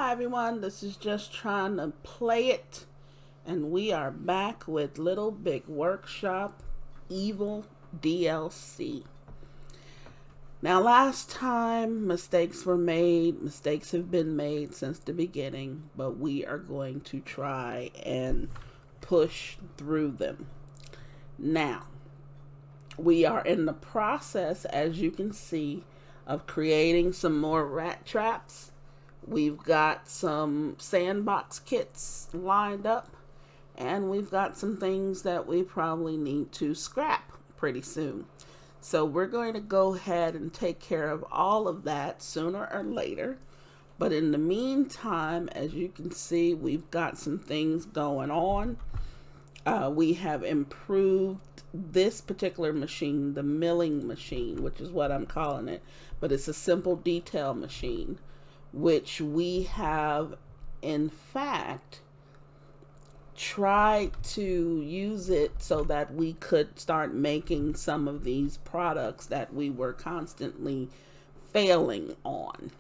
Hi everyone, this is Just Trying to Play It, and we are back with Little Big Workshop Evil DLC. Now last time mistakes were made, mistakes have been made since the beginning, but we are going to try and push through them. Now, we are in the process, as you can see, of creating some more rat traps. We've got some sandbox kits lined up, and we've got some things that we probably need to scrap pretty soon. So we're going to go ahead and take care of all of that sooner or later. But in the meantime, as you can see, we've got some things going on. We have improved this particular machine, the milling machine, which is what I'm calling it. But it's a simple detail machine, which we have in fact tried to use it so that we could start making some of these products that we were constantly failing on.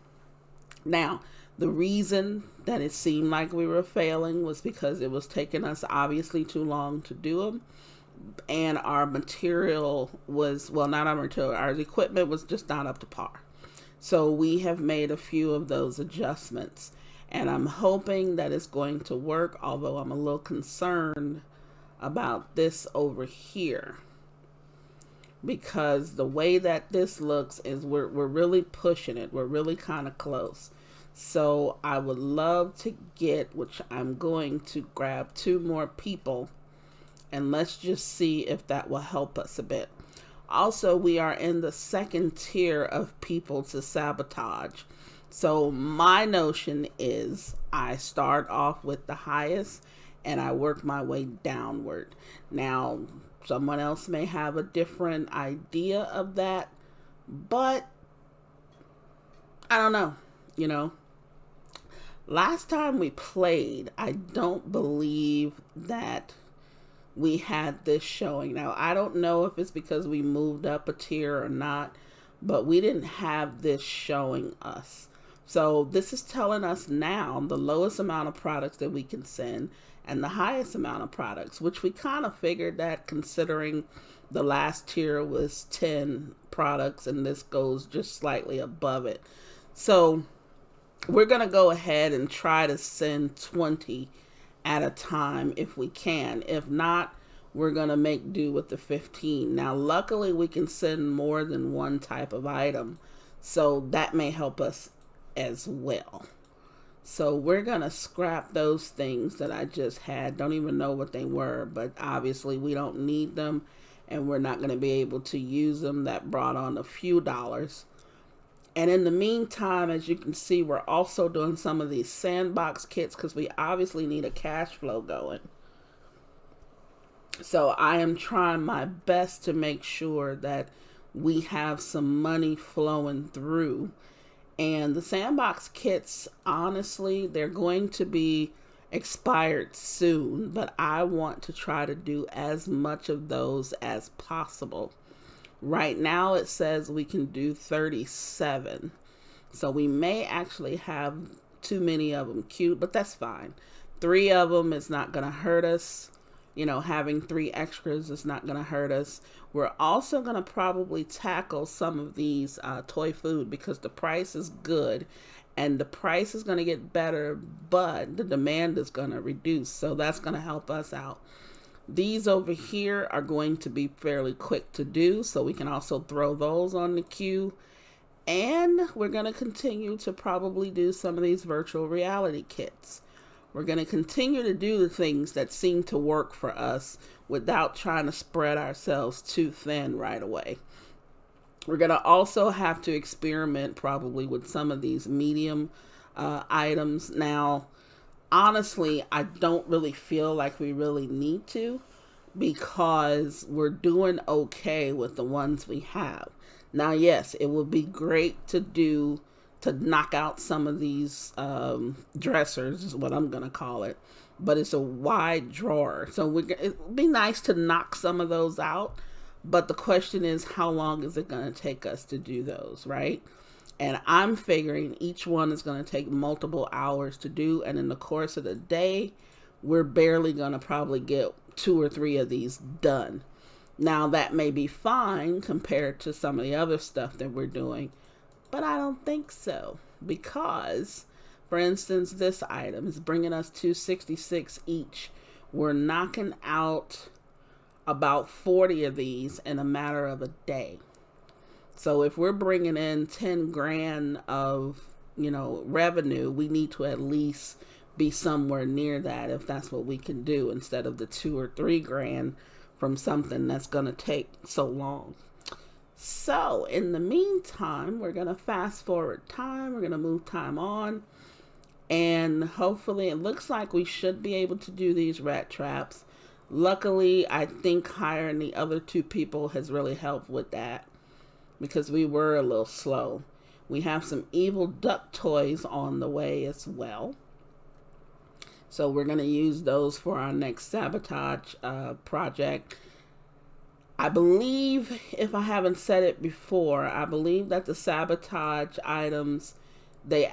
Now, the reason that it seemed like we were failing was because it was taking us obviously too long to do them, and our material was, well, not our material, our equipment was just not up to par. So we have made a few of those adjustments, and I'm hoping that it's going to work, although I'm a little concerned about this over here, because the way that this looks is we're really pushing it. We're really kind of close. So I would love to get, which I'm going to grab 2 more people, and let's just see if that will help us a bit. Also, we are in the second tier of people to sabotage. So my notion is I start off with the highest and I work my way downward. Now, someone else may have a different idea of that, but I don't know, Last time we played, I don't believe that we had this showing. Now, I don't know if it's because we moved up a tier or not, but we didn't have this showing us. So this is telling us now the lowest amount of products that we can send and the highest amount of products, which we kind of figured that, considering the last tier was 10 products and this goes just slightly above it. So we're going to go ahead and try to send 20 at a time if we can. If not, we're going to make do with the 15. Now, luckily, we can send more than one type of item, so that may help us as well. So we're going to scrap those things that I just had. Don't even know what they were, but obviously we don't need them, and we're not going to be able to use them. That brought on a few dollars. And in the meantime, as you can see, we're also doing some of these sandbox kits because we obviously need a cash flow going. So I am trying my best to make sure that we have some money flowing through. And the sandbox kits, honestly, they're going to be expired soon, but I want to try to do as much of those as possible. Right now it says we can do 37. So we may actually have too many of them queued, but that's fine. 3 of them is not going to hurt us. Having 3 extras is not going to hurt us. We're also going to probably tackle some of these toy food because the price is good and the price is going to get better, but the demand is going to reduce. So that's going to help us out. These over here are going to be fairly quick to do, so we can also throw those on the queue. And we're going to continue to probably do some of these virtual reality kits. We're going to continue to do the things that seem to work for us without trying to spread ourselves too thin right away. We're going to also have to experiment probably with some of these medium items. Now, honestly, I don't really feel like we really need to because we're doing okay with the ones we have. Now, yes, it would be great to knock out some of these dressers, is what I'm going to call it. But it's a wide drawer. So it would be nice to knock some of those out. But the question is, how long is it going to take us to do those, right? And I'm figuring each one is going to take multiple hours to do. And in the course of the day, we're barely going to probably get 2 or 3 of these done. Now, that may be fine compared to some of the other stuff that we're doing, but I don't think so. Because, for instance, this item is bringing us 266 each. We're knocking out about 40 of these in a matter of a day. So if we're bringing in 10 grand of, revenue, we need to at least be somewhere near that if that's what we can do, instead of the 2 or 3 grand from something that's going to take so long. So in the meantime, we're going to fast forward time. We're going to move time on. And hopefully it looks like we should be able to do these rat traps. Luckily, I think hiring the other 2 people has really helped with that, because we were a little slow. We have some evil duck toys on the way as well. So we're going to use those for our next sabotage project. I believe, if I haven't said it before, I believe that the sabotage items, they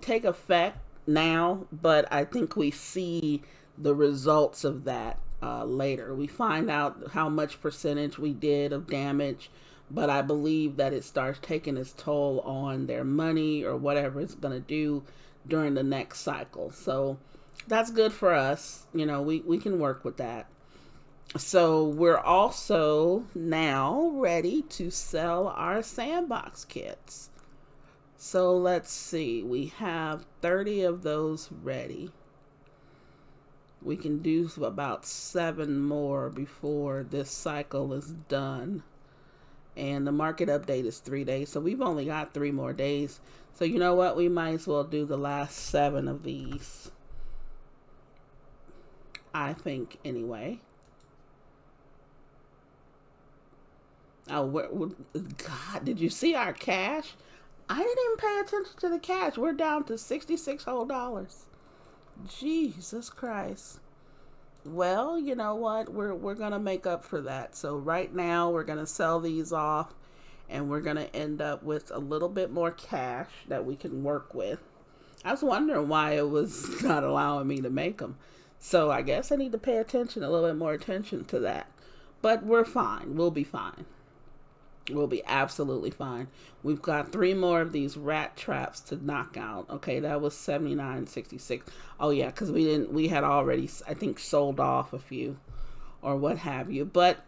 take effect now, but I think we see the results of that later. We find out how much percentage we did of damage, but I believe that it starts taking its toll on their money or whatever it's going to do during the next cycle. So that's good for us. We can work with that. So we're also now ready to sell our sandbox kits. So let's see. We have 30 of those ready. We can do about 7 more before this cycle is done. And the market update is 3 days. So we've only got 3 more days. So you know what? We might as well do the last 7 of these. I think, anyway. Oh, God, did you see our cash? I didn't even pay attention to the cash. We're down to $66 whole. Jesus Christ. Well, you know what? We're going to make up for that. So right now we're going to sell these off, and we're going to end up with a little bit more cash that we can work with. I was wondering why it was not allowing me to make them. So I guess I need to pay attention, a little bit more attention to that. But we're fine. We'll be fine. We'll be absolutely fine. We've got 3 more of these rat traps to knock out. Okay, that was 79.66. Oh yeah, because we had already, I think, sold off a few or what have you. But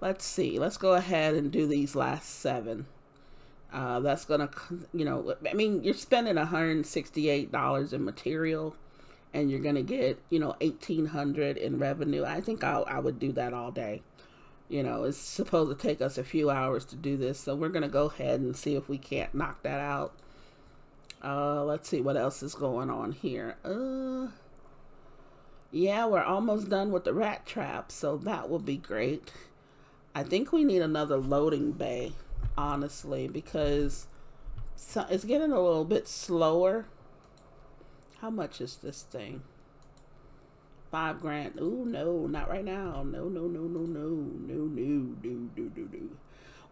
let's see. Let's go ahead and do these last 7. That's gonna, you're spending $168 in material, and you're gonna get, $1,800 in revenue. I think I would do that all day. It's supposed to take us a few hours to do this, so we're going to go ahead and see if we can't knock that out. Let's see what else is going on here. Yeah, we're almost done with the rat trap, so that will be great. I think we need another loading bay, honestly, because it's getting a little bit slower. How much is this thing? $5 grand. Ooh, no, not right now. No.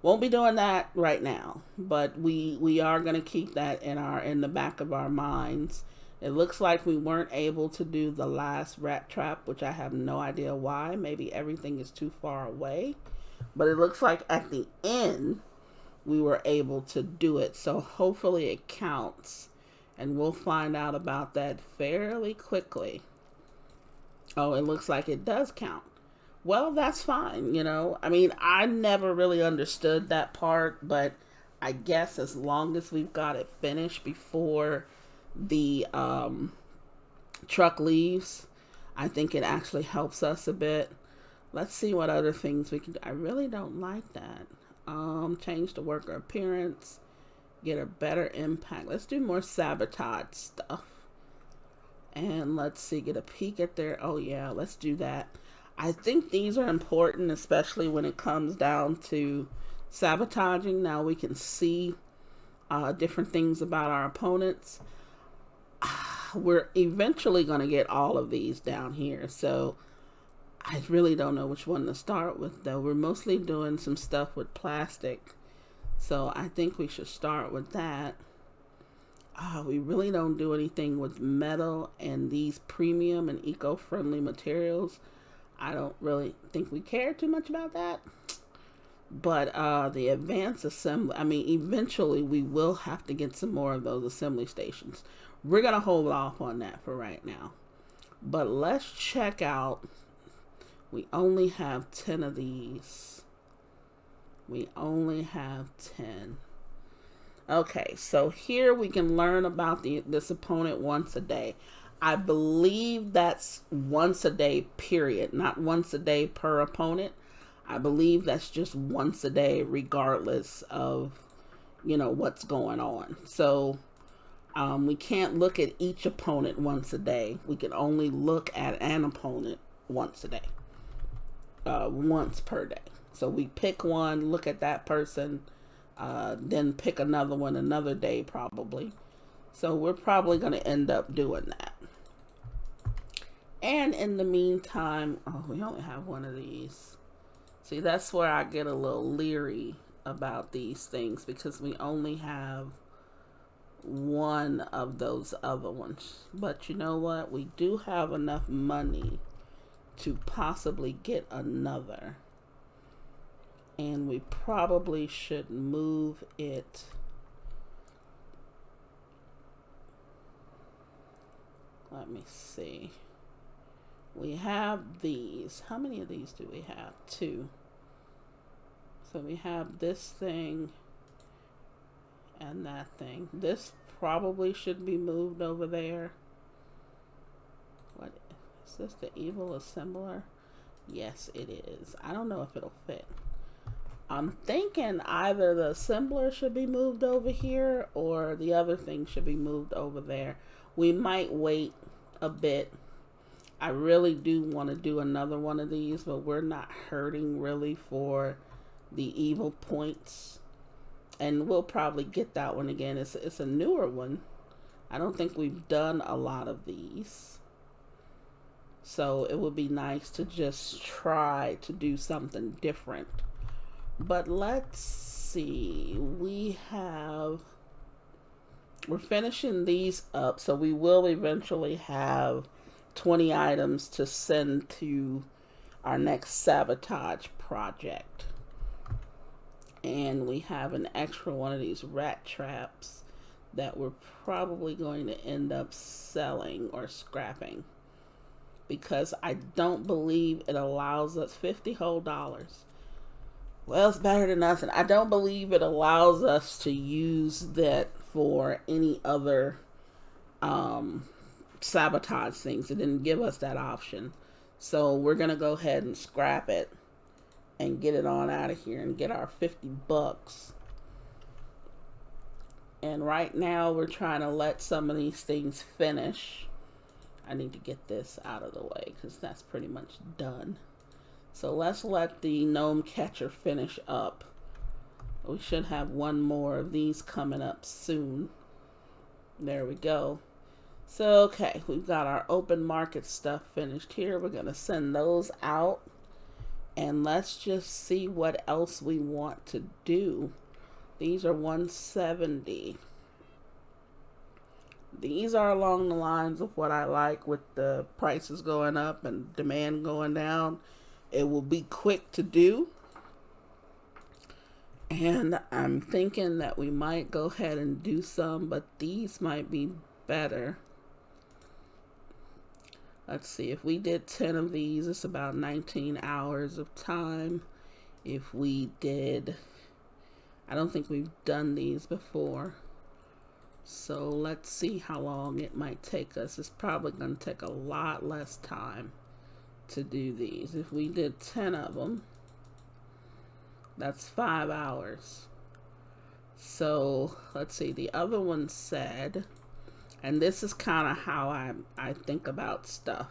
Won't be doing that right now, but we are going to keep that in the back of our minds. It looks like we weren't able to do the last rat trap, which I have no idea why. Maybe everything is too far away, but it looks like at the end we were able to do it. So hopefully it counts, and we'll find out about that fairly quickly. Oh, it looks like it does count. Well, that's fine, I never really understood that part, but I guess as long as we've got it finished before the truck leaves, I think it actually helps us a bit. Let's see what other things we can do. I really don't like that. Change the worker appearance, get a better impact. Let's do more sabotage stuff. And let's see, get a peek at their, oh yeah, let's do that. I think these are important, especially when it comes down to sabotaging. Now we can see different things about our opponents. We're eventually going to get all of these down here. So I really don't know which one to start with, though. We're mostly doing some stuff with plastic. So I think we should start with that. We really don't do anything with metal and these premium and eco-friendly materials. I don't really think we care too much about that. But the advanced assembly, I mean, eventually we will have to get some more of those assembly stations. We're going to hold off on that for right now. But let's check out, we only have 10 of these. We only have 10. Okay, so here we can learn about this opponent once a day. I believe that's once a day, period, not once a day per opponent. I believe that's just once a day, regardless of, what's going on. So we can't look at each opponent once a day. We can only look at an opponent once a day, once per day. So we pick one, look at that person, then pick another one another day probably. So we're probably going to end up doing that. And in the meantime, we only have one of these. See, that's where I get a little leery about these things, because we only have one of those other ones. But you know what? We do have enough money to possibly get another. And we probably should move it. Let me see. We have these. How many of these do we have? 2. So we have this thing and that thing. This probably should be moved over there. What is this? The evil assembler? Yes, it is. I don't know if it'll fit. I'm thinking either the assembler should be moved over here or the other thing should be moved over there. We might wait a bit. I really do want to do another one of these, but we're not hurting really for the evil points. And we'll probably get that one again. It's a newer one. I don't think we've done a lot of these. So it would be nice to just try to do something different. But let's see. We're finishing these up, so we will eventually have 20 items to send to our next sabotage project. And we have an extra one of these rat traps that we're probably going to end up selling or scrapping, because I don't believe it allows us $50 whole. Well, it's better than nothing. I don't believe it allows us to use that for any other sabotage things. It didn't give us that option. So we're going to go ahead and scrap it and get it on out of here and get our $50. And right now we're trying to let some of these things finish. I need to get this out of the way because that's pretty much done. So let's let the gnome catcher finish up. We should have one more of these coming up soon. There we go. So, okay, we've got our open market stuff finished here. We're going to send those out. And let's just see what else we want to do. These are 170. These are along the lines of what I like, with the prices going up and demand going down. It will be quick to do. And I'm thinking that we might go ahead and do some, but these might be better. Let's see, if we did 10 of these, it's about 19 hours of time. If we did, I don't think we've done these before. So let's see how long it might take us. It's probably going to take a lot less time to do these. If we did 10 of them, that's 5 hours. So let's see, the other one said, and this is kind of how I think about stuff.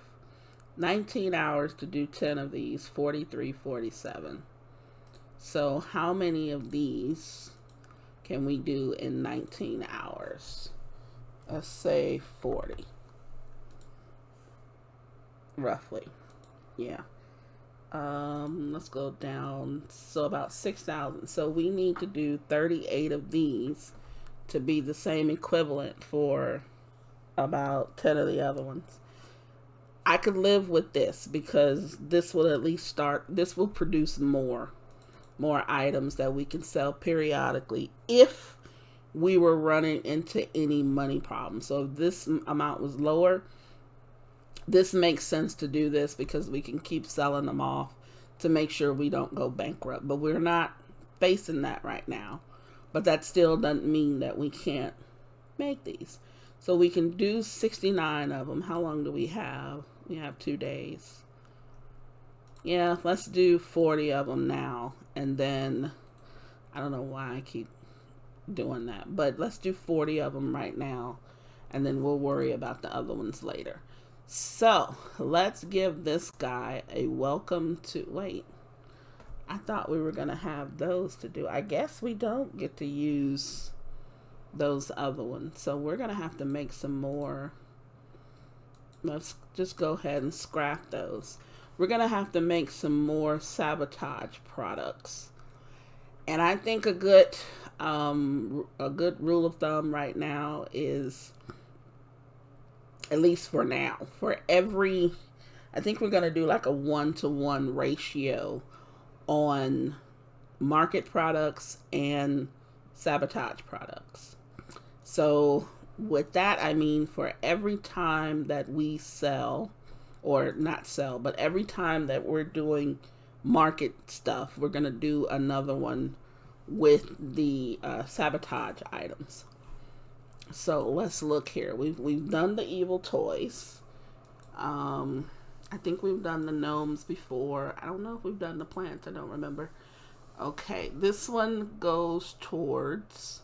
19 hours to do 10 of these, 47. So how many of these can we do in 19 hours? Let's say 40. Roughly. Yeah. Let's go down. So about 6,000. So we need to do 38 of these to be the same equivalent for about 10 of the other ones. I could live with this because this will at least start, this will produce more items that we can sell periodically if we were running into any money problems. So if this amount was lower, this makes sense to do this because we can keep selling them off to make sure we don't go bankrupt. But we're not facing that right now. But that still doesn't mean that we can't make these. So we can do 69 of them. How long do we have? We have 2 days. Yeah, let's do 40 of them now. And then, I don't know why I keep doing that. But let's do 40 of them right now. And then we'll worry about the other ones later. So, let's give this guy a welcome to... Wait. I thought we were going to have those to do. I guess we don't get to use those other ones. So, we're going to have to make some more. Let's just go ahead and scrap those. We're going to have to make some more sabotage products. And I think a good rule of thumb right now is, at least for now, for every, I think we're going to do like a 1-to-1 ratio on market products and sabotage products. So with that, I mean, for every time that we sell, or not sell, but every time that we're doing market stuff, we're going to do another one with the sabotage items. So let's look here. We've done the evil toys. I think we've done the gnomes before. I don't know if we've done the plants. I don't remember. Okay, this one goes towards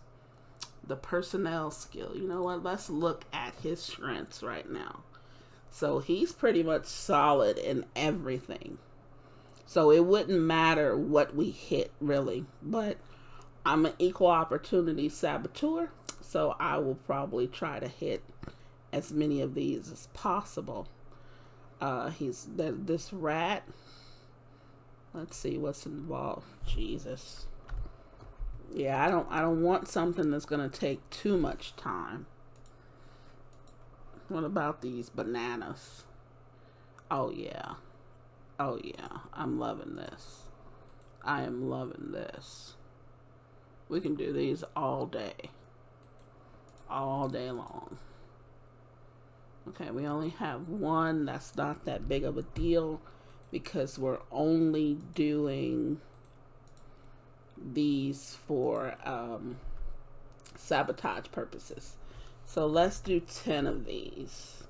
the personnel skill. You know what? Let's look at his strengths right now. So he's pretty much solid in everything. So it wouldn't matter what we hit, really. But I'm an equal opportunity saboteur, so I will probably try to hit as many of these as possible. This rat. Let's see what's involved. Jesus. Yeah, I don't want something that's gonna take too much time. What about these bananas? Oh yeah. Oh yeah. I'm loving this. I am loving this. We can do these all day. All day long. Okay, we only have one. That's not that big of a deal because we're only doing these for sabotage purposes. So let's do 10 of these.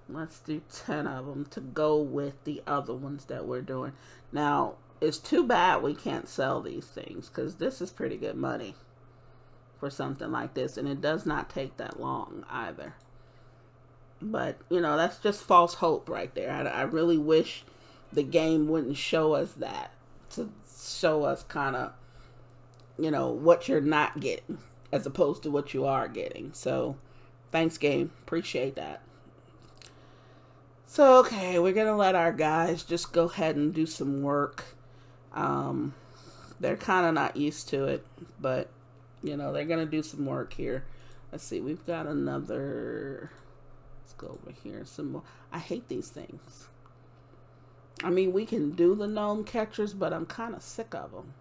Let's do 10 of them to go with the other ones that we're doing. Now, it's too bad we can't sell these things because this is pretty good money for something like this. And it does not take that long either. But, you know, that's just false hope right there. I really wish the game wouldn't show us that. To show us kind of, you know, what you're not getting as opposed to what you are getting. So, thanks, game. Appreciate that. So, okay, we're going to let our guys just go ahead and do some work. They're kind of not used to it, but, you know, they're going to do some work here. Let's see, we've got another... Let's go over here. Some more. I hate these things. I mean, we can do the gnome catchers, but I'm kind of sick of them.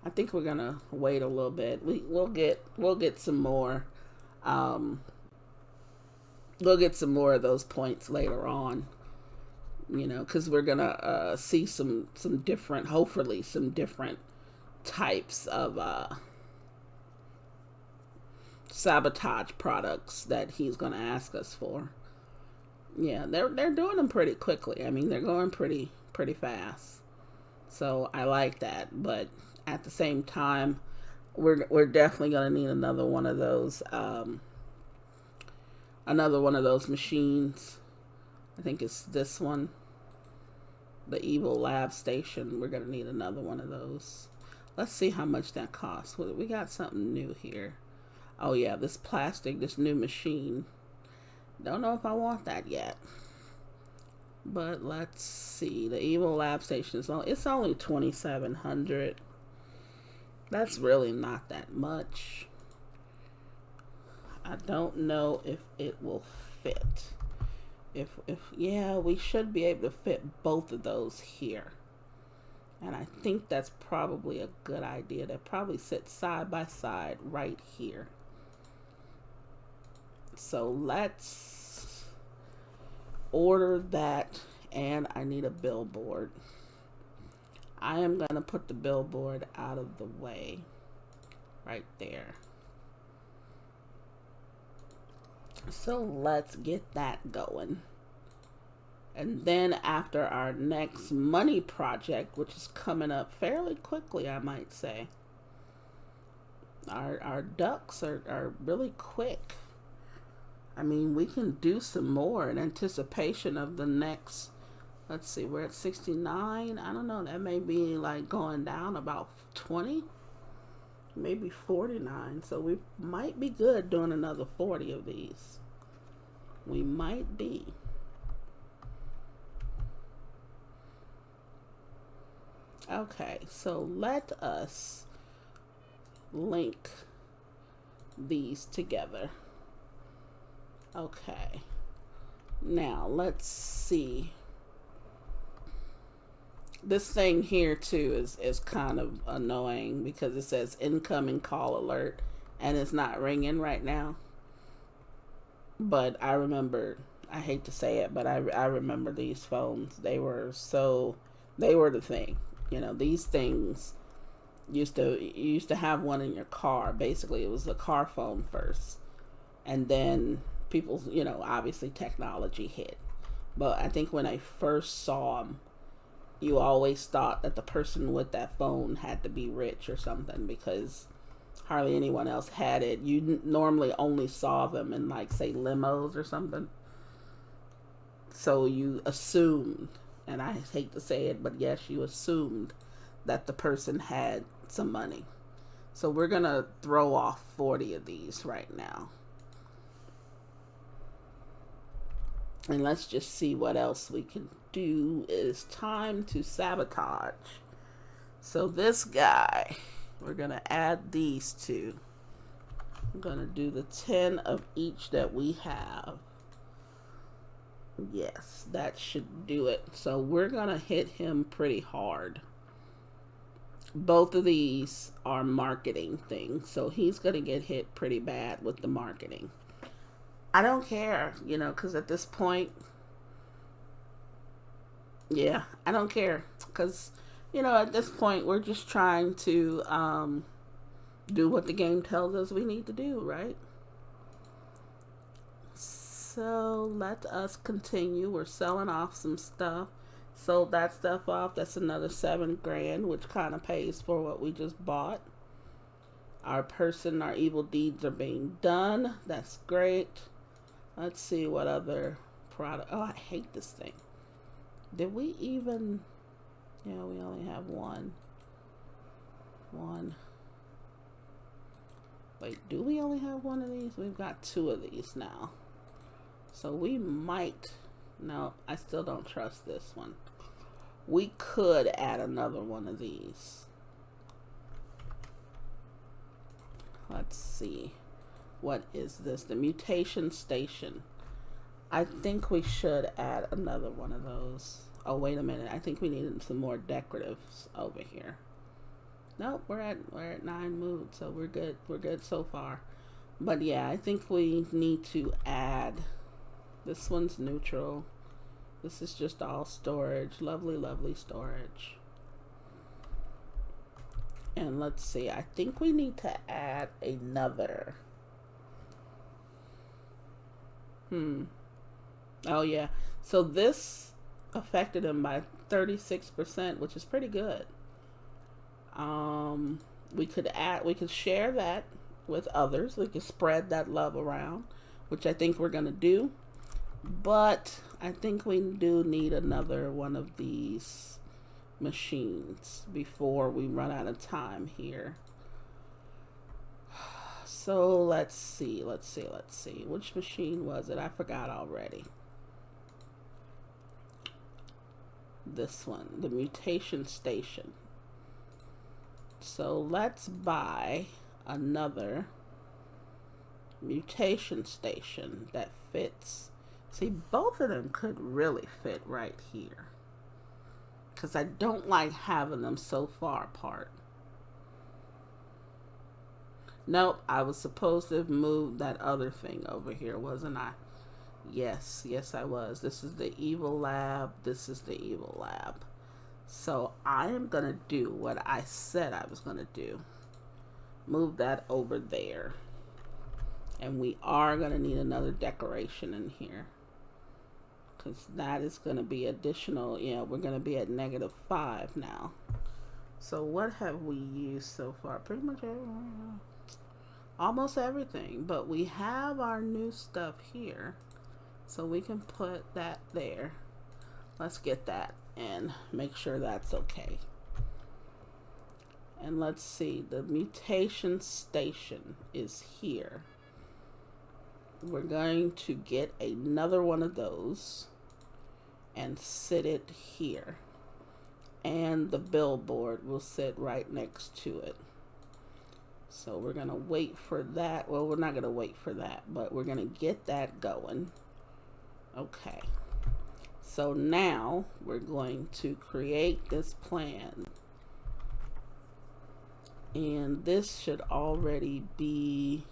I think we're going to wait a little bit. We'll get some more... We'll get some more of those points later on, you know, because we're going to see some different, hopefully some different types of sabotage products that he's going to ask us for. Yeah, they're doing them pretty quickly. I mean, they're going pretty fast. So I like that, but at the same time, we're definitely going to need another one of those machines. I think it's this one, the evil lab station. We're gonna need another one of those. Let's see how much that costs. We got something new here. Oh yeah, this plastic, this new machine. Don't know if I want that yet. But let's see. The Evil Lab Station is only, it's only 2,700. That's really not that much. I don't know if it will fit. If yeah, we should be able to fit both of those here. And I think that's probably a good idea. They probably sit side by side right here. So let's order that, and I need a billboard. I am going to put the billboard out of the way right there. So let's get that going. And then after our next money project, which is coming up fairly quickly, I might say. Our ducks are really quick. I mean, we can do some more in anticipation of the next, let's see, we're at 69. I don't know, that may be like going down about 20, maybe 49. So we might be good doing another 40 of these. We might be. Okay, so let us link these together. Okay, now let's see. This thing here too is kind of annoying because it says incoming call alert and it's not ringing right now. But I remember, I hate to say it, but I remember these phones. They were the thing. You know, these things you used to have one in your car. Basically, it was a car phone first, and then people, you know, obviously technology hit. But I think when I first saw them, you always thought that the person with that phone had to be rich or something because hardly anyone else had it. You normally only saw them in, like, say, limos or something. So you assumed, and I hate to say it, but yes, you assumed that the person had some money. So we're going to throw off 40 of these right now. And let's just see what else we can do. It is time to sabotage. So this guy, we're going to add these two. I'm going to do the 10 of each that we have. Yes, that should do it. So we're going to hit him pretty hard. Both of these are marketing things. So he's going to get hit pretty bad with the marketing. I don't care, you know, because at this point, yeah, I don't care. Because, you know, at this point, we're just trying to do what the game tells us we need to do, right? So let us continue. We're selling off some stuff. Sold that stuff off. That's another $7 grand, which kind of pays for what we just bought. Our evil deeds are being done. That's great. Let's see what other product. Oh, I hate this thing. Did we even? Yeah, we only have one. Wait, do we only have one of these? We've got 2 of these now. So we might. No, I still don't trust this one. We could add another one of these. Let's see. What is this? The mutation station. I think we should add another one of those. Oh, wait a minute. I think we need some more decoratives over here. Nope, we're at 9 moods, so we're good. We're good so far. But yeah, I think we need to add. This one's neutral. This is just all storage. Lovely, lovely storage. And let's see. I think we need to add another. Oh yeah. So this affected him by 36%, which is pretty good. We could share that with others. We could spread that love around, which I think we're gonna do. But I think we do need another one of these machines before we run out of time here. So let's see. Which machine was it? I forgot already. this one, the mutation station. So let's buy another mutation station that fits. See, both of them could really fit right here, because I don't like having them so far apart. Nope, I was supposed to have moved that other thing over here, wasn't I? Yes, I was. This is the evil lab. This is the evil lab. So I am going to do what I said I was going to do. Move that over there. And we are going to need another decoration in here, because that is going to be additional. Yeah, we're going to be at -5 now. So what have we used so far? Pretty much everything. Almost everything. But we have our new stuff here, so we can put that there. Let's get that and make sure that's okay. And let's see, the mutation station is here. We're going to get another one of those and sit it here. And the billboard will sit right next to it. So we're going to wait for that. Well, we're not going to wait for that, but we're going to get that going. Okay. So now we're going to create this plan. And this should already be...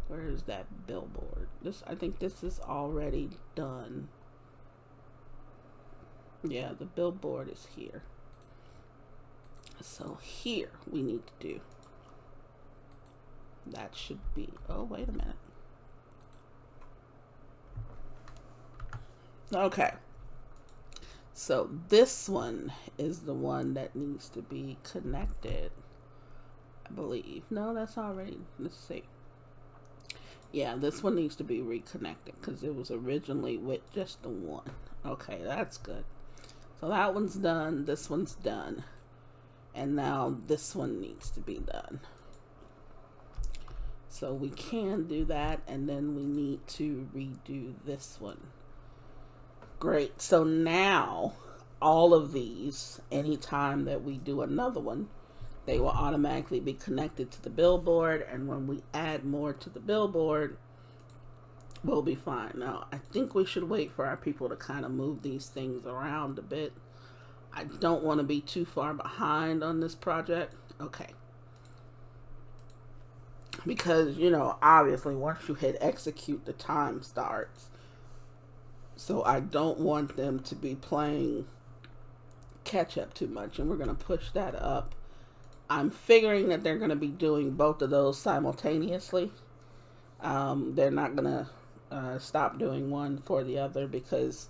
Where is that billboard? I think this is already done. Yeah, the billboard is here. So here we need to do. That should be... Oh, wait a minute. Okay. So this one is the one that needs to be connected, I believe. No, that's already... Let's see. Yeah, this one needs to be reconnected because it was originally with just the one. Okay, that's good. So that one's done. This one's done. And now this one needs to be done. So we can do that, and then we need to redo this one. Great. So now all of these, anytime that we do another one, they will automatically be connected to the billboard, and when we add more to the billboard, we'll be fine. Now, I think we should wait for our people to kind of move these things around a bit. I don't want to be too far behind on this project. Okay. Because, you know, obviously once you hit execute, the time starts. So I don't want them to be playing catch up too much, and we're going to push that up. I'm figuring that they're going to be doing both of those simultaneously. They're not going to stop doing one for the other because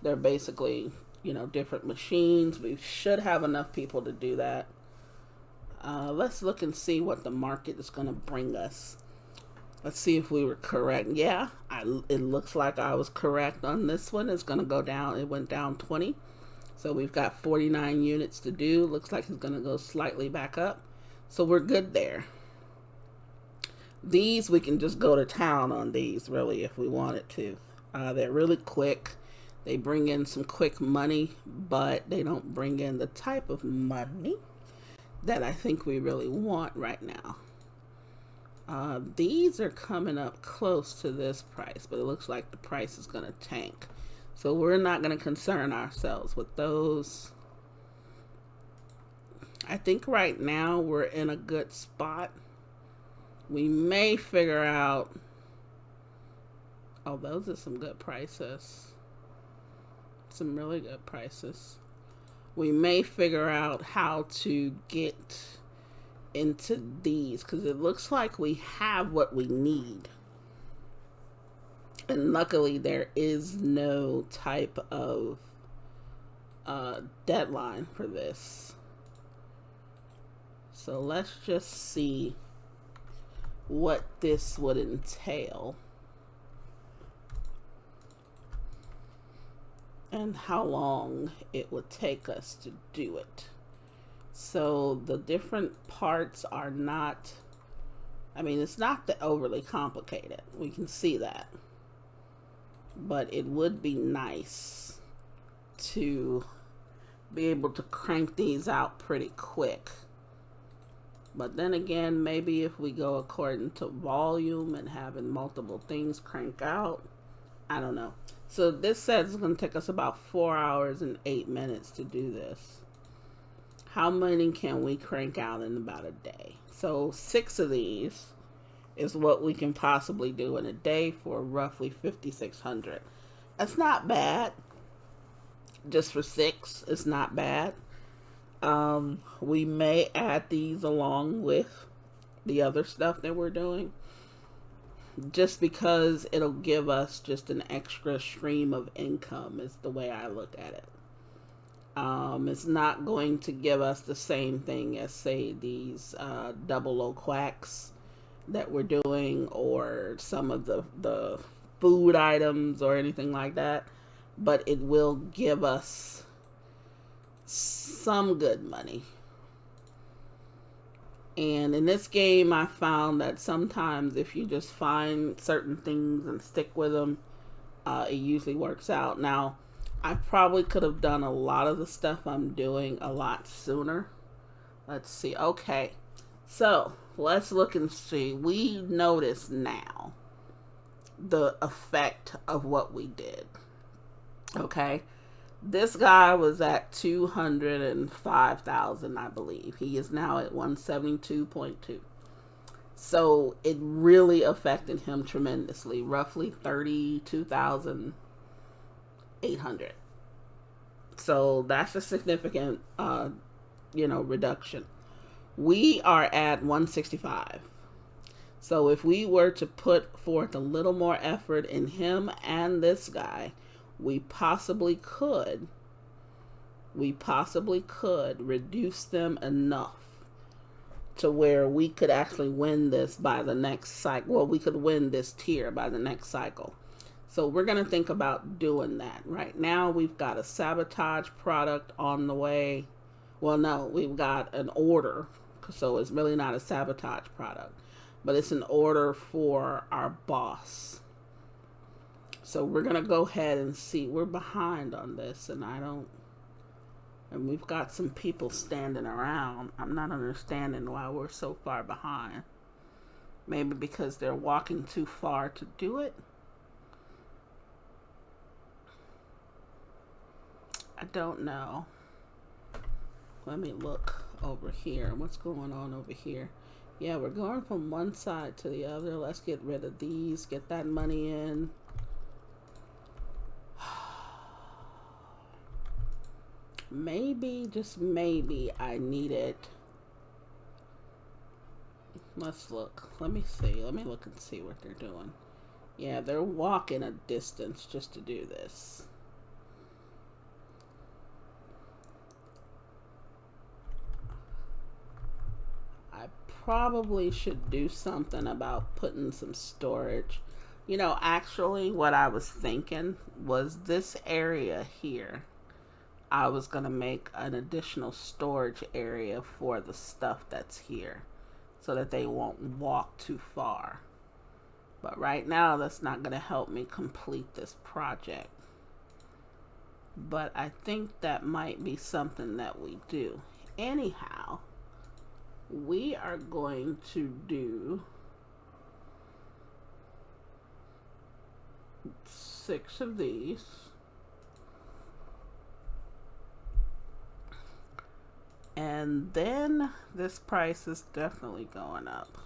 they're basically, you know, different machines. We should have enough people to do that. Let's look and see what the market is going to bring us. Let's see if we were correct. Yeah, it looks like I was correct on this one. It's going to go down. It went down 20. So we've got 49 units to do. Looks like it's going to go slightly back up. So we're good there. These, we can just go to town on these, really, if we wanted to. They're really quick. They bring in some quick money, but they don't bring in the type of money that I think we really want right now. These are coming up close to this price, but it looks like the price is going to tank. So we're not going to concern ourselves with those. I think right now we're in a good spot. We may figure out... Oh, those are some good prices. Some really good prices. We may figure out how to get into these, because it looks like we have what we need. And luckily there is no type of deadline for this. So let's just see what this would entail and how long it would take us to do it. So the different parts are not, I mean, it's not that overly complicated. We can see that. but it would be nice to be able to crank these out pretty quick. But then again, maybe if we go according to volume and having multiple things crank out, I don't know. So this says it's going to take us about 4 hours and 8 minutes to do this. How many can we crank out in about a day? So 6 of these is what we can possibly do in a day for roughly 5,600. That's not bad. Just for 6, it's not bad. We may add these along with the other stuff that we're doing, just because it'll give us just an extra stream of income is the way I look at it. It's not going to give us the same thing as, say, these double O quacks that we're doing, or some of the food items or anything like that, but it will give us some good money. And in this game, I found that sometimes if you just find certain things and stick with them, it usually works out. Now, I probably could have done a lot of the stuff I'm doing a lot sooner. Let's see. Okay, so let's look and see. We notice now the effect of what we did. Okay, this guy was at 205,000, I believe. He is now at 172.2. So it really affected him tremendously, roughly 32,800. So that's a significant, reduction. We are at 165. So if we were to put forth a little more effort in him and this guy, we possibly could reduce them enough to where we could actually win this by the next cycle. Well, we could win this tier by the next cycle. So we're going to think about doing that. Right now, we've got a sabotage product on the way. Well, no, we've got an order. So it's really not a sabotage product, but it's an order for our boss. So we're going to go ahead and see. We're behind on this, and we've got some people standing around. I'm not understanding why we're so far behind. Maybe because they're walking too far to do it. I don't know. Let me look over here. What's going on over here? Yeah, we're going from one side to the other. Let's get rid of these. Get that money in. Maybe, just maybe, I need it. Let's look. Let me see. Let me look and see what they're doing. Yeah, they're walking a distance just to do this. I probably should do something about putting some storage. Actually, what I was thinking was this area here. I was going to make an additional storage area for the stuff that's here so that they won't walk too far. But right now, that's not going to help me complete this project. But I think that might be something that we do. Anyhow, we are going to do 6 of these. And then this price is definitely going up.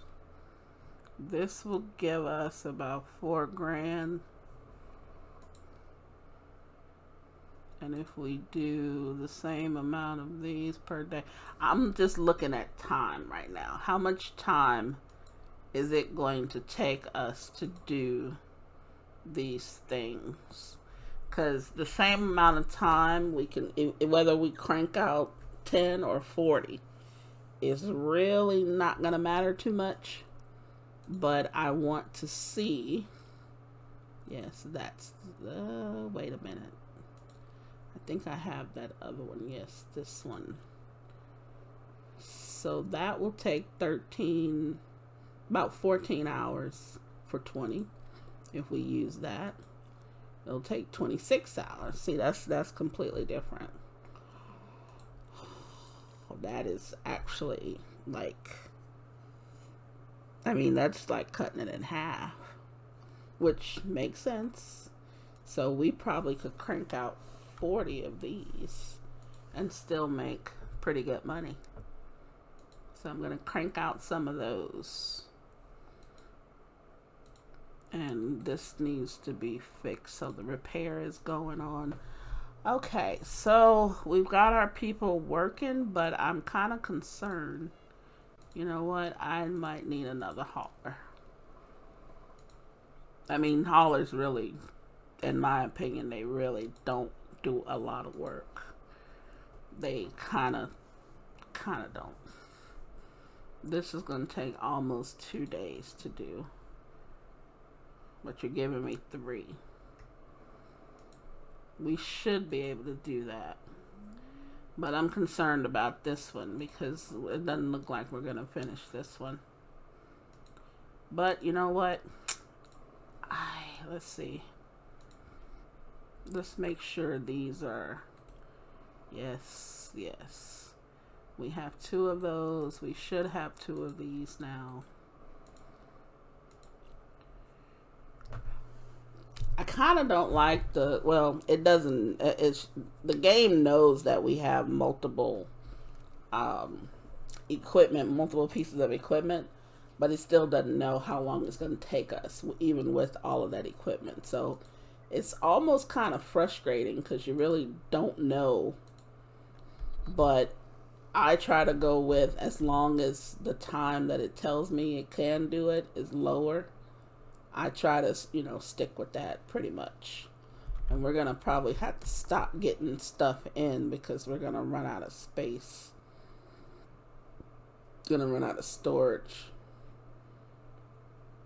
This will give us about $4,000. And if we do the same amount of these per day, I'm just looking at time right now. How much time is it going to take us to do these things? Because the same amount of time we can, whether we crank out 10 or 40 is really not going to matter too much, but I want to see. Yes, that's wait a minute, I think I have that other one. Yes, this one. So that will take about 14 hours for 20 if we use that. It'll take 26 hours. See, that's completely different. That is actually like, I mean, that's like cutting it in half, which makes sense. So we probably could crank out 40 of these and still make pretty good money. So I'm going to crank out some of those. And this needs to be fixed, so the repair is going on. Okay, so we've got our people working, but I'm kind of concerned. You know what? I might need another hauler. I mean, haulers really, in my opinion, they really don't do a lot of work. They kind of don't. This is going to take almost 2 days to do. But you're giving me 3. We should be able to do that. But I'm concerned about this one because it doesn't look like we're going to finish this one. But you know what? Let's see. Let's make sure these are... Yes. We have 2 of those. We should have 2 of these now. I kind of don't like it doesn't, the game knows that we have multiple equipment, multiple pieces of equipment, but it still doesn't know how long it's going to take us, even with all of that equipment. So it's almost kind of frustrating because you really don't know, but I try to go with as long as the time that it tells me it can do it is lower. I try to, stick with that pretty much. And we're going to probably have to stop getting stuff in because we're going to run out of space. Going to run out of storage.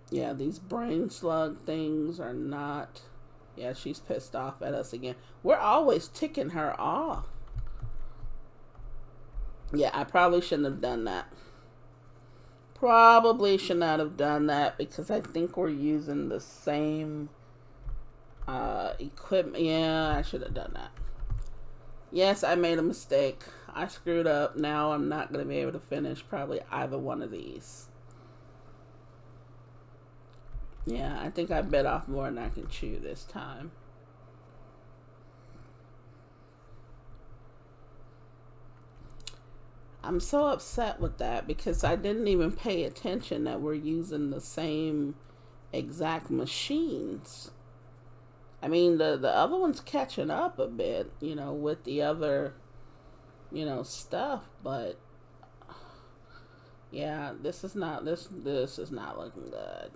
Yeah, these brain slug things are not... Yeah, she's pissed off at us again. We're always ticking her off. Yeah, I probably shouldn't have done that. Probably should not have done that because I think we're using the same equipment. Yeah, I should have done that. Yes, I made a mistake. I screwed up. Now I'm not going to be able to finish probably either one of these. Yeah, I think I bit off more than I can chew this time. I'm so upset with that because I didn't even pay attention that we're using the same exact machines. I mean, the other one's catching up a bit, with the other, stuff, but yeah, this is not looking good.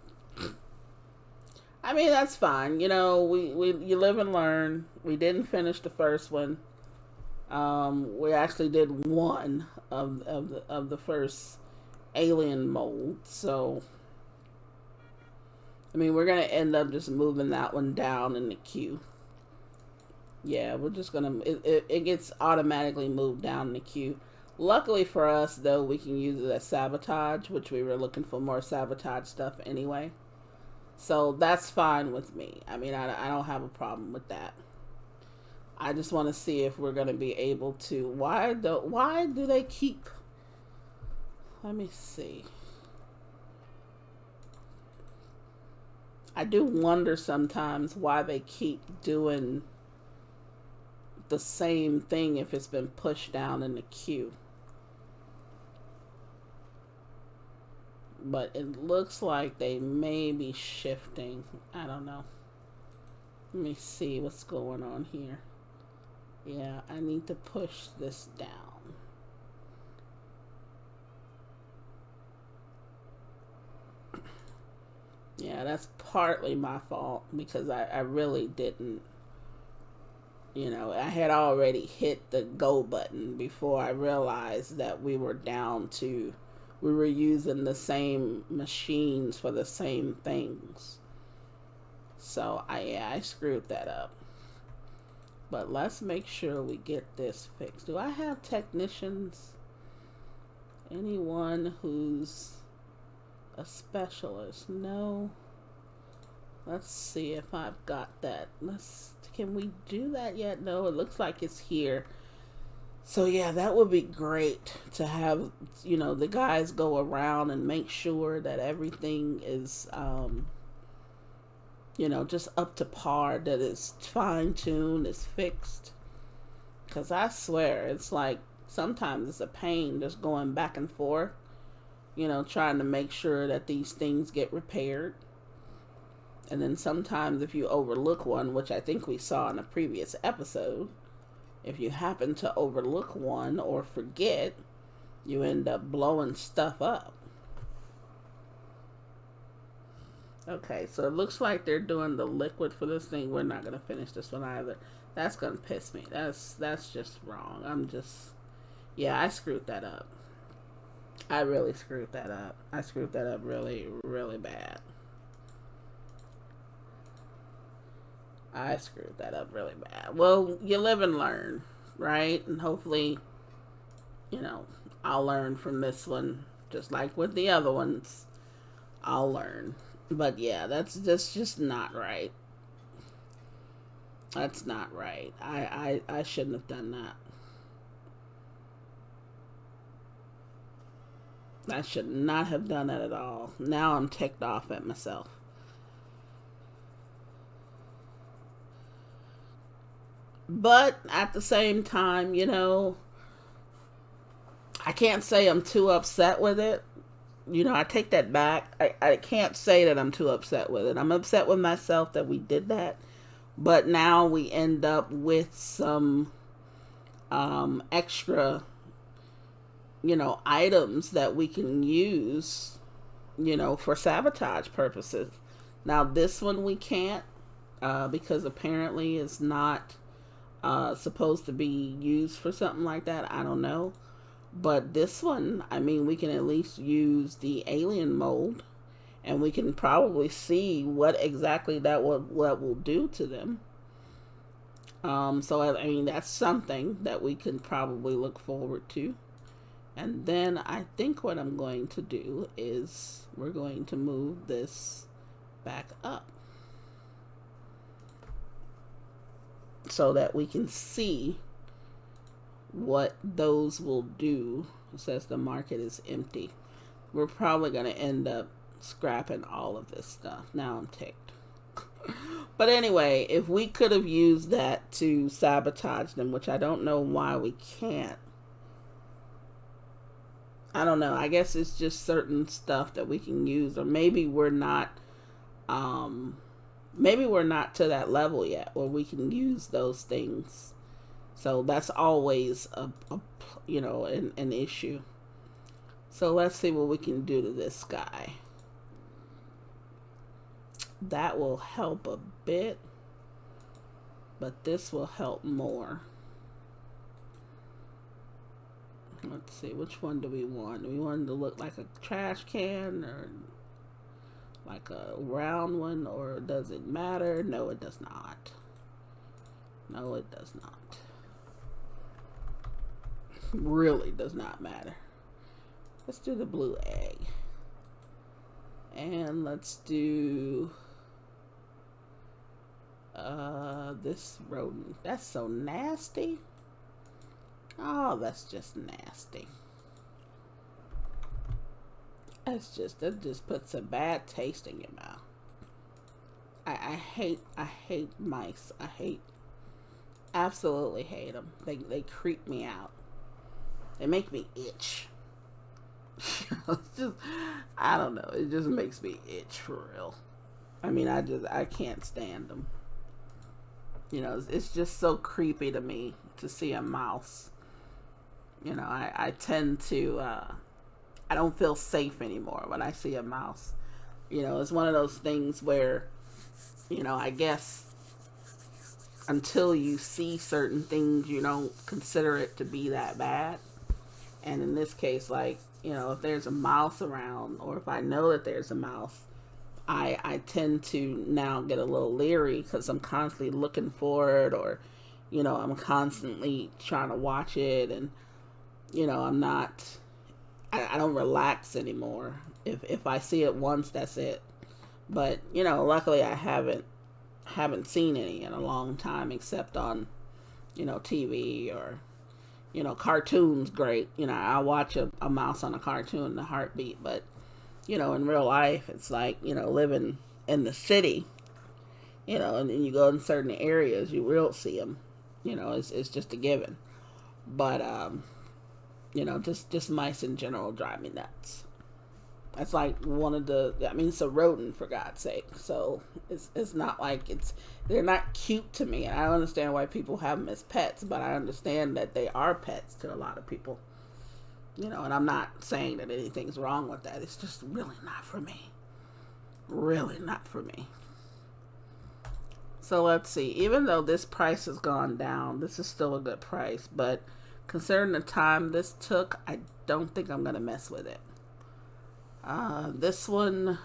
I mean, that's fine. You live and learn. We didn't finish the first one. We actually did one of the first alien mold, so I mean we're gonna end up just moving that one down in the queue. Yeah, we're just gonna it gets automatically moved down in the queue. Luckily for us, though, we can use it as sabotage, which we were looking for more sabotage stuff anyway. So that's fine with me. I mean, I don't have a problem with that. I just want to see if we're going to be able to... Why do they keep... Let me see. I do wonder sometimes why they keep doing the same thing if it's been pushed down in the queue. But it looks like they may be shifting. I don't know. Let me see what's going on here. Yeah, I need to push this down. Yeah, that's partly my fault because I really didn't, I had already hit the go button before I realized that we were using the same machines for the same things. So I screwed that up. But let's make sure we get this fixed. Do I have technicians? Anyone who's a specialist? No. Let's see if I've got that. Can we do that yet? No, it looks like it's here. So yeah, that would be great to have, the guys go around and make sure that everything is, just up to par, that it's fine tuned, it's fixed. Because I swear, it's like sometimes it's a pain just going back and forth, trying to make sure that these things get repaired. And then sometimes if you overlook one, which I think we saw in a previous episode, if you happen to overlook one or forget, you end up blowing stuff up. Okay, so it looks like they're doing the liquid for this thing. We're not going to finish this one either. That's going to piss me. That's just wrong. I screwed that up. I really screwed that up. I screwed that up really, really bad. I screwed that up really bad. Well, you live and learn, right? And hopefully, I'll learn from this one, just like with the other ones. I'll learn. But yeah, that's just not right. That's not right. I shouldn't have done that. I should not have done that at all. Now I'm ticked off at myself. But at the same time, I can't say I'm too upset with it. I take that back. I can't say that I'm too upset with it. I'm upset with myself that we did that. But now we end up with some extra, items that we can use, for sabotage purposes. Now, this one we can't because apparently it's not supposed to be used for something like that. I don't know. But this one, we can at least use the alien mold, and we can probably see what exactly what will do to them. So that's something that we can probably look forward to. And then I think what I'm going to do is we're going to move this back up so that we can see what those will do. It says the market is empty. We're probably going to end up scrapping all of this stuff. Now I'm ticked. But anyway, if we could have used that to sabotage them, which I don't know why we can't. I don't know. I guess it's just certain stuff that we can use, or maybe we're not to that level yet where we can use those things. So that's always an issue. So let's see what we can do to this guy. That will help a bit, but this will help more. Let's see, which one do we want? Do we want it to look like a trash can or like a round one, or does it matter? No, it does not. No, it does not. Really does not matter. Let's do the blue egg. And let's do this rodent. That's so nasty. Oh, that's just nasty. That just puts a bad taste in your mouth. I hate mice. Absolutely hate them. They creep me out. They make me itch. I don't know. It just makes me itch for real. I can't stand them. It's just so creepy to me to see a mouse. I tend to, I don't feel safe anymore when I see a mouse. It's one of those things where, I guess until you see certain things, you don't consider it to be that bad. And in this case, if there's a mouse around, or if I know that there's a mouse, I tend to now get a little leery because I'm constantly looking for it, or, I'm constantly trying to watch it, and, I don't relax anymore. If I see it once, that's it. But, luckily I haven't seen any in a long time, except on, TV or, cartoons. Great. I'll watch a mouse on a cartoon in a heartbeat. But, in real life, it's like, living in the city, and then you go in certain areas, you will see them. It's just a given. But, just mice in general drive me nuts. That's like it's a rodent, for God's sake. So it's not like they're not cute to me. And I understand why people have them as pets, but I understand that they are pets to a lot of people. And I'm not saying that anything's wrong with that. It's just really not for me. Really not for me. So let's see. Even though this price has gone down, this is still a good price. But considering the time this took, I don't think I'm going to mess with it. This one,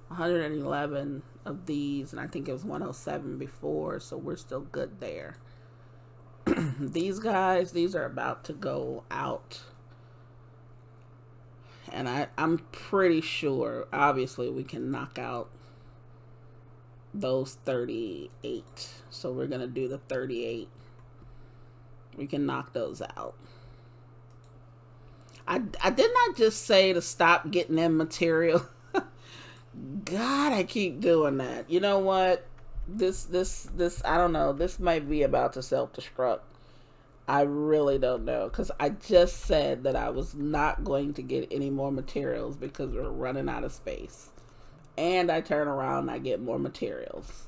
111 of these, and I think it was 107 before, so we're still good there. These guys, these are about to go out. And I'm pretty sure, obviously, we can knock out those 38. So we're going to do the 38. We can knock those out. I did not just say to stop getting in material. God, I keep doing that. You know what? This, I don't know. This might be about to self-destruct. I really don't know. Because I just said that I was not going to get any more materials because we're running out of space. And I turn around and I get more materials.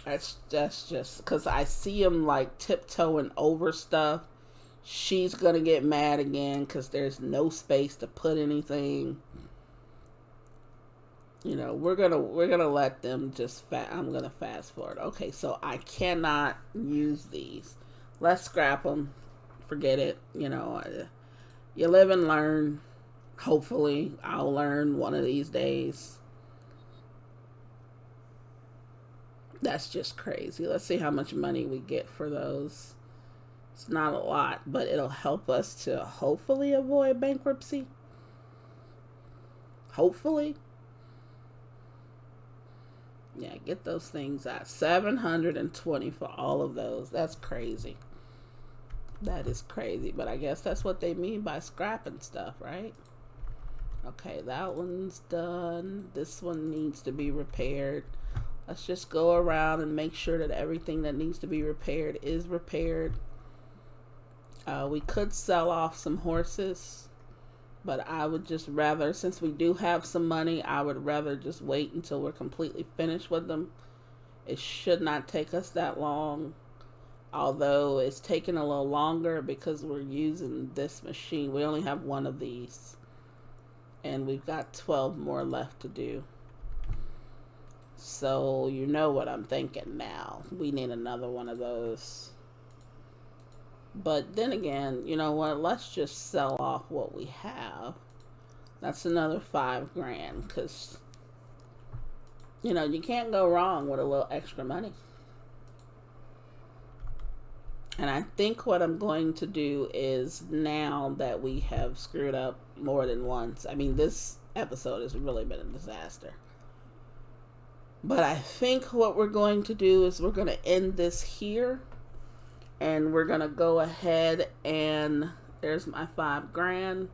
That's just because I see him like tiptoeing over stuff. She's gonna get mad again because there's no space to put anything. We're gonna let them just I'm gonna fast forward. Okay, so I cannot use these. Let's scrap them. Forget it. You live and learn. Hopefully, I'll learn one of these days. That's just crazy. Let's see how much money we get for those. It's not a lot, but it'll help us to hopefully avoid bankruptcy. Hopefully. Yeah, get those things out. 720 for all of those. That's crazy. That is crazy. But I guess that's what they mean by scrapping stuff, right? Okay, that one's done. This one needs to be repaired. Let's just go around and make sure that everything that needs to be repaired is repaired. We could sell off some horses, but I would just rather, since we do have some money, I would rather just wait until we're completely finished with them. It should not take us that long, although it's taking a little longer because we're using this machine. We only have one of these, and we've got 12 more left to do. So you know what I'm thinking now. We need another one of those. But then again, you know what? Let's just sell off what we have. That's another $5,000 because, you can't go wrong with a little extra money. And I think what I'm going to do is, now that we have screwed up more than once, I mean, this episode has really been a disaster. But I think what we're going to do is we're going to end this here. And we're going to go ahead and, there's my $5,000.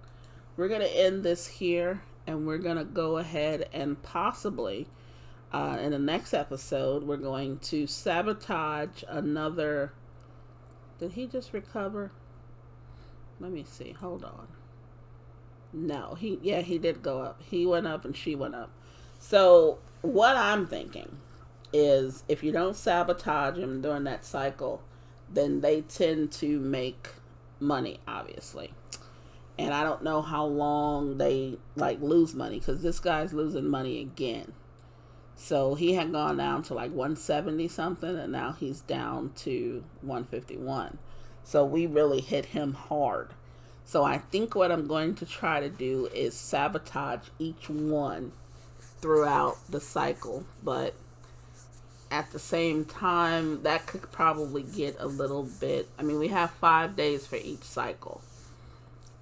We're going to end this here. And we're going to go ahead and possibly, in the next episode, we're going to sabotage another. Did he just recover? Let me see. Hold on. No, he did go up. He went up and she went up. So what I'm thinking is, if you don't sabotage him during that cycle, then they tend to make money, obviously. And I don't know how long they lose money, because this guy's losing money again. So he had gone down to 170 something, and now he's down to 151. So we really hit him hard. So I think what I'm going to try to do is sabotage each one throughout the cycle. But at the same time, that could probably get a little bit. I mean, we have 5 days for each cycle.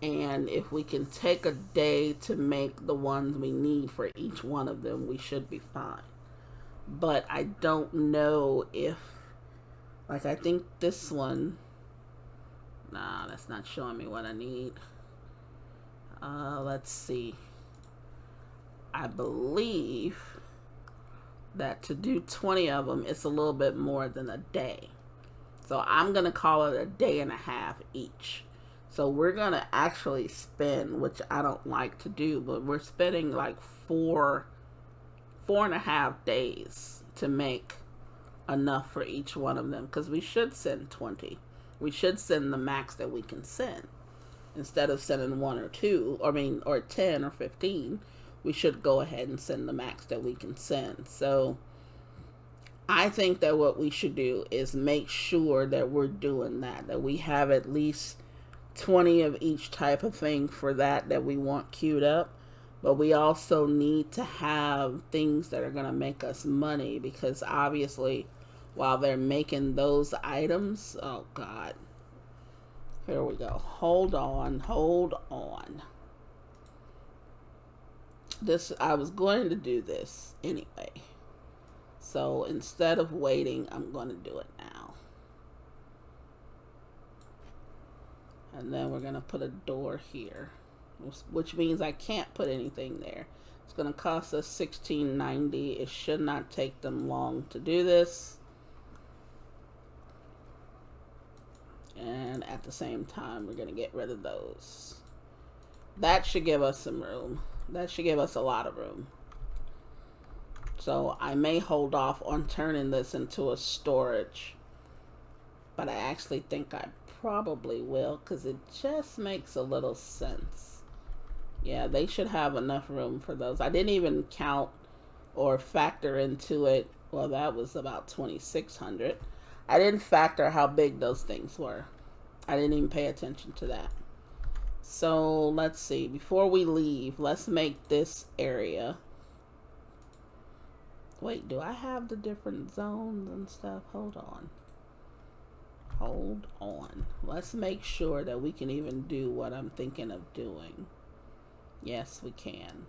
And if we can take a day to make the ones we need for each one of them, we should be fine. But I don't know if, like, I think this one, nah, that's not showing me what I need. Let's see. I believe that to do 20 of them, it's a little bit more than a day. So I'm going to call it a day and a half each. So we're going to actually spend, which I don't like to do, but we're spending like four and a half days to make enough for each one of them, because we should send 20. We should send the max that we can send. Instead of sending 1 or 2, or 10 or 15, we should go ahead and send the max that we can send. So I think that what we should do is make sure that we're doing that we have at least 20 of each type of thing for that we want queued up. But we also need to have things that are going to make us money, because obviously while they're making those items, oh God, here we go. Hold on. I was going to do this anyway. So instead of waiting, I'm going to do it now. And then we're going to put a door here, which means I can't put anything there. It's going to cost us $16.90. It should not take them long to do this. And at the same time, we're going to get rid of those. That should give us some room. That should give us a lot of room. So I may hold off on turning this into a storage. But I actually think I probably will, because it just makes a little sense. Yeah, they should have enough room for those. I didn't even count or factor into it. Well, that was about 2,600. I didn't factor how big those things were. I didn't even pay attention to that. So let's see. Before we leave, let's make this area. Wait, do I have the different zones and stuff? Hold on. Let's make sure that we can even do what I'm thinking of doing. Yes, we can.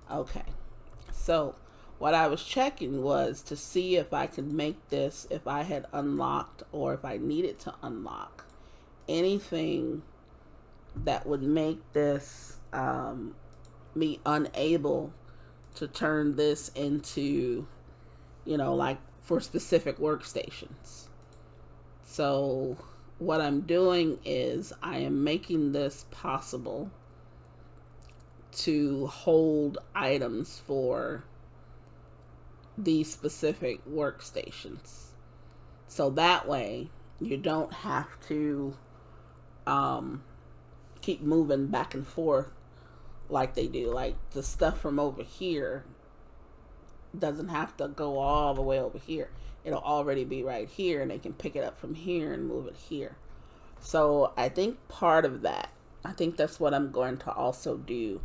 Okay. So what I was checking was to see if I could make this, if I had unlocked or if I needed to unlock anything that would make this me unable to turn this into, like for specific workstations. So what I'm doing is I am making this possible to hold items for these specific workstations. So that way you don't have to keep moving back and forth like they do. Like the stuff from over here doesn't have to go all the way over here. It'll already be right here, and they can pick it up from here and move it here. So I think part of that, I think that's what I'm going to also do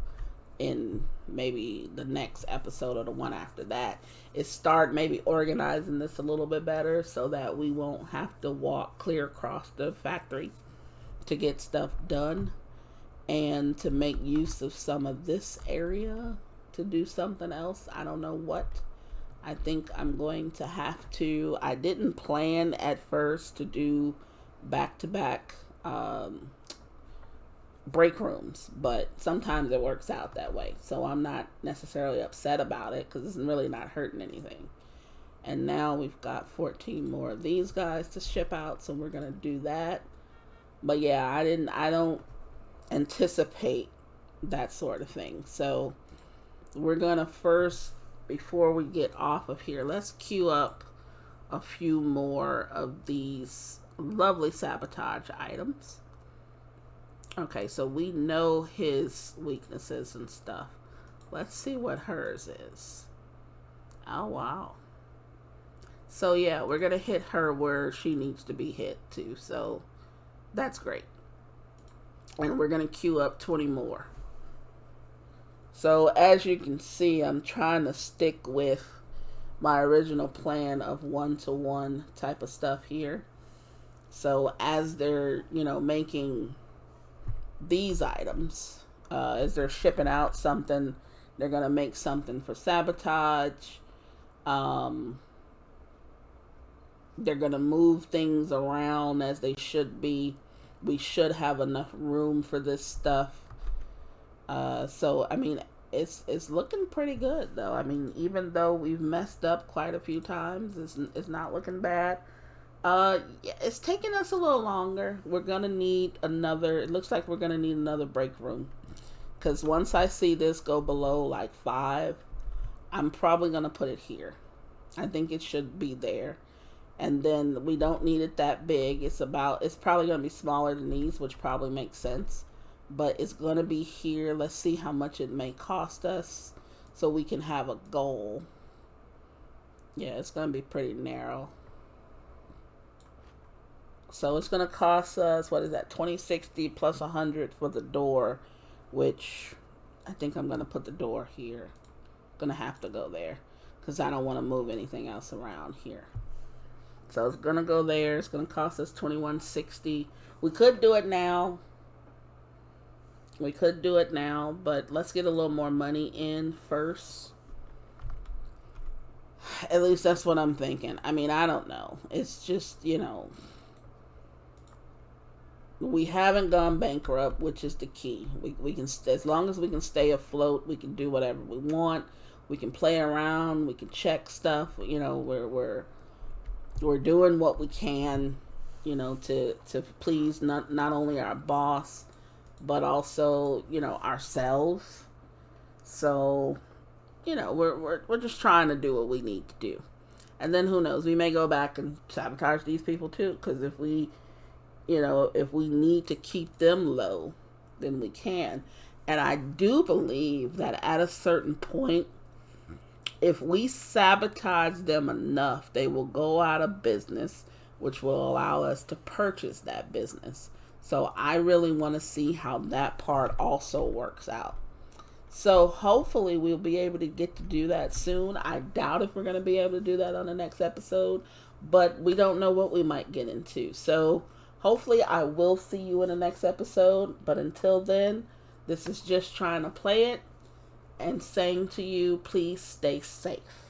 in maybe the next episode or the one after that, is start maybe organizing this a little bit better so that we won't have to walk clear across the factory to get stuff done, and to make use of some of this area to do something else. I don't know what. I think I'm going to have to. I didn't plan at first to do back-to-back break rooms, but sometimes it works out that way. So I'm not necessarily upset about it, because it's really not hurting anything. And now we've got 14 more of these guys to ship out, so we're going to do that. But yeah, I don't anticipate that sort of thing. So we're going to first, before we get off of here, let's queue up a few more of these lovely sabotage items. Okay, so we know his weaknesses and stuff. Let's see what hers is. Oh, wow. So yeah, we're going to hit her where she needs to be hit too. So that's great. And we're going to queue up 20 more. So as you can see, I'm trying to stick with my original plan of 1-to-1 type of stuff here. So as they're, making these items. As they're shipping out something, they're going to make something for sabotage. Um, they're going to move things around as they should be. We should have enough room for this stuff. So, I mean, it's looking pretty good, though. I mean, even though we've messed up quite a few times, it's not looking bad. Yeah, it's taking us a little longer. We're going to need another, it looks like we're going to need another break room. Because once I see this go below like 5, I'm probably going to put it here. I think it should be there. And then we don't need it that big. It's probably going to be smaller than these, which probably makes sense. But it's going to be here. Let's see how much it may cost us so we can have a goal. Yeah, it's going to be pretty narrow. So it's going to cost us, what is that, $20.60 plus $100 for the door, which I think I'm going to put the door here. Going to have to go there because I don't want to move anything else around here. So it's going to go there. It's going to cost us $21.60. We could do it now. But let's get a little more money in first. At least that's what I'm thinking. I mean, I don't know. It's just, we haven't gone bankrupt, which is the key. We can, as long as we can stay afloat, we can do whatever we want. We can play around. We can check stuff. We're doing what we can, to please not only our boss, but also, ourselves. So, we're just trying to do what we need to do. And then who knows, we may go back and sabotage these people too, because if we need to keep them low, then we can. And I do believe that at a certain point, if we sabotage them enough, they will go out of business, which will allow us to purchase that business. So I really want to see how that part also works out. So hopefully we'll be able to get to do that soon. I doubt if we're going to be able to do that on the next episode, but we don't know what we might get into. So hopefully I will see you in the next episode. But until then, this is just trying to play it and saying to you, please stay safe.